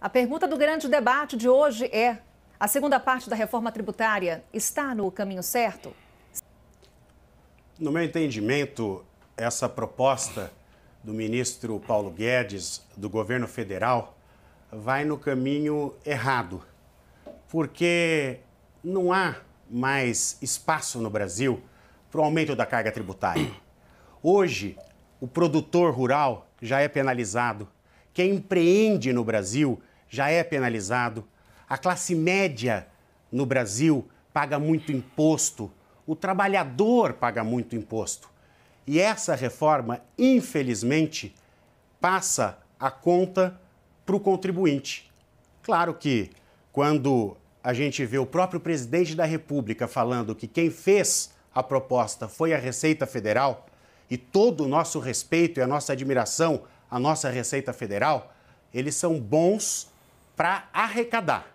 A pergunta do grande debate de hoje é: a segunda parte da reforma tributária está no caminho certo? No meu entendimento, essa proposta do ministro Paulo Guedes, do governo federal, vai no caminho errado, porque não há mais espaço no Brasil para o aumento da carga tributária. Hoje, o produtor rural já é penalizado, quem empreende no Brasil já é penalizado, a classe média no Brasil paga muito imposto, o trabalhador paga muito imposto. E essa reforma, infelizmente, passa a conta para o contribuinte. Claro que quando a gente vê o próprio presidente da República falando que quem fez a proposta foi a Receita Federal, e todo o nosso respeito e a nossa admiração à nossa Receita Federal, eles são bons para arrecadar.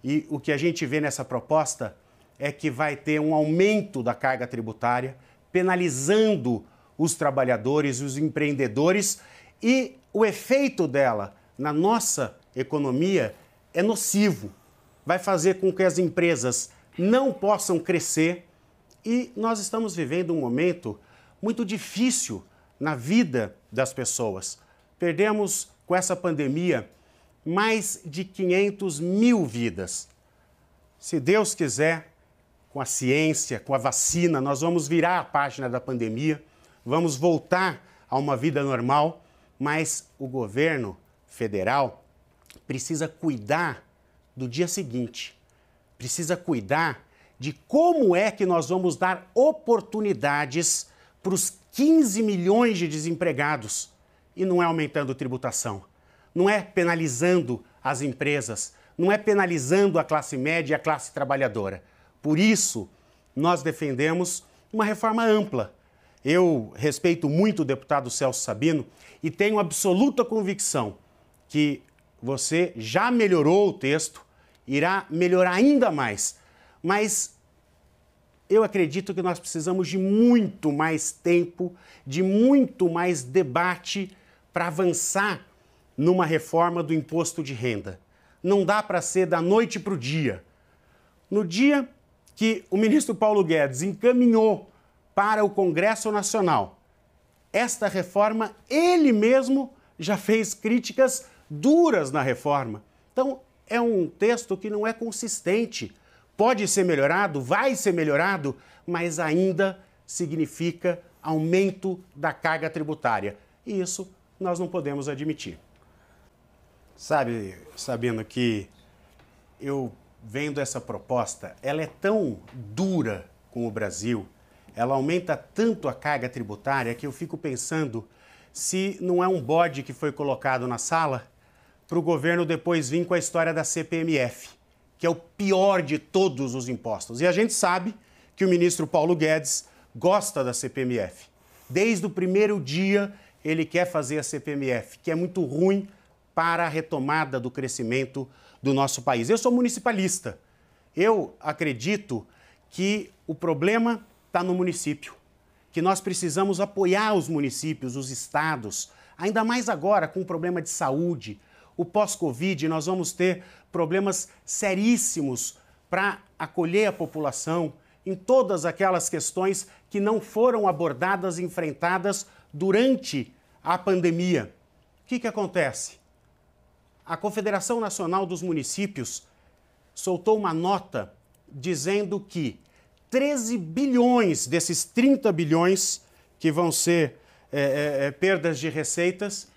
E o que a gente vê nessa proposta é que vai ter um aumento da carga tributária, penalizando os trabalhadores e os empreendedores, e o efeito dela na nossa economia é nocivo. Vai fazer com que as empresas não possam crescer, e nós estamos vivendo um momento muito difícil na vida das pessoas. Perdemos, com essa pandemia, mais de 500 mil vidas. Se Deus quiser, com a ciência, com a vacina, nós vamos virar a página da pandemia, vamos voltar a uma vida normal, mas o governo federal precisa cuidar do dia seguinte, precisa cuidar de como é que nós vamos dar oportunidades para os 15 milhões de desempregados. E não é aumentando tributação, não é penalizando as empresas, não é penalizando a classe média e a classe trabalhadora. Por isso, nós defendemos uma reforma ampla. Eu respeito muito o deputado Celso Sabino e tenho absoluta convicção que você já melhorou o texto, irá melhorar ainda mais. Mas eu acredito que nós precisamos de muito mais tempo, de muito mais debate para avançar numa reforma do imposto de renda. Não dá para ser da noite para o dia. No dia que o ministro Paulo Guedes encaminhou para o Congresso Nacional esta reforma, ele mesmo já fez críticas duras na reforma. Então, é um texto que não é consistente. Pode ser melhorado, vai ser melhorado, mas ainda significa aumento da carga tributária. E isso nós não podemos admitir. Sabe, Sabino, que eu vendo essa proposta, ela é tão dura com o Brasil, ela aumenta tanto a carga tributária que eu fico pensando se não é um bode que foi colocado na sala para o governo depois vir com a história da CPMF, que é o pior de todos os impostos. E a gente sabe que o ministro Paulo Guedes gosta da CPMF. Desde o primeiro dia ele quer fazer a CPMF, que é muito ruim para a retomada do crescimento do nosso país. Eu sou municipalista. Eu acredito que o problema está no município, que nós precisamos apoiar os municípios, os estados, ainda mais agora com o problema de saúde. O pós-Covid, nós vamos ter problemas seríssimos para acolher a população em todas aquelas questões que não foram abordadas e enfrentadas durante a pandemia. O que acontece? A Confederação Nacional dos Municípios soltou uma nota dizendo que 13 bilhões desses 30 bilhões que vão ser perdas de receitas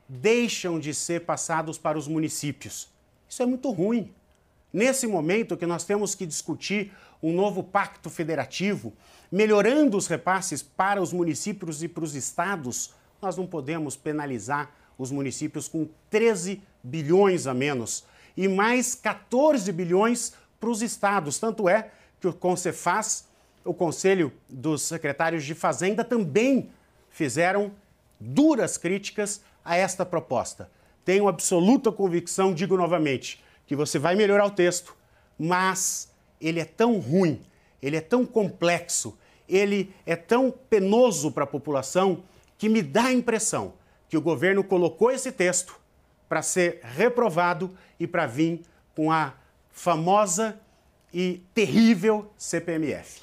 deixam de ser passados para os municípios. Isso é muito ruim. Nesse momento que nós temos que discutir um novo pacto federativo, melhorando os repasses para os municípios e para os estados, nós não podemos penalizar os municípios com 13 bilhões a menos e mais 14 bilhões para os estados. Tanto é que o Concefaz, o Conselho dos Secretários de Fazenda, também fizeram duras críticas a esta proposta. Tenho absoluta convicção, digo novamente, que você vai melhorar o texto, mas ele é tão ruim, ele é tão complexo, ele é tão penoso para a população que me dá a impressão que o governo colocou esse texto para ser reprovado e para vir com a famosa e terrível CPMF.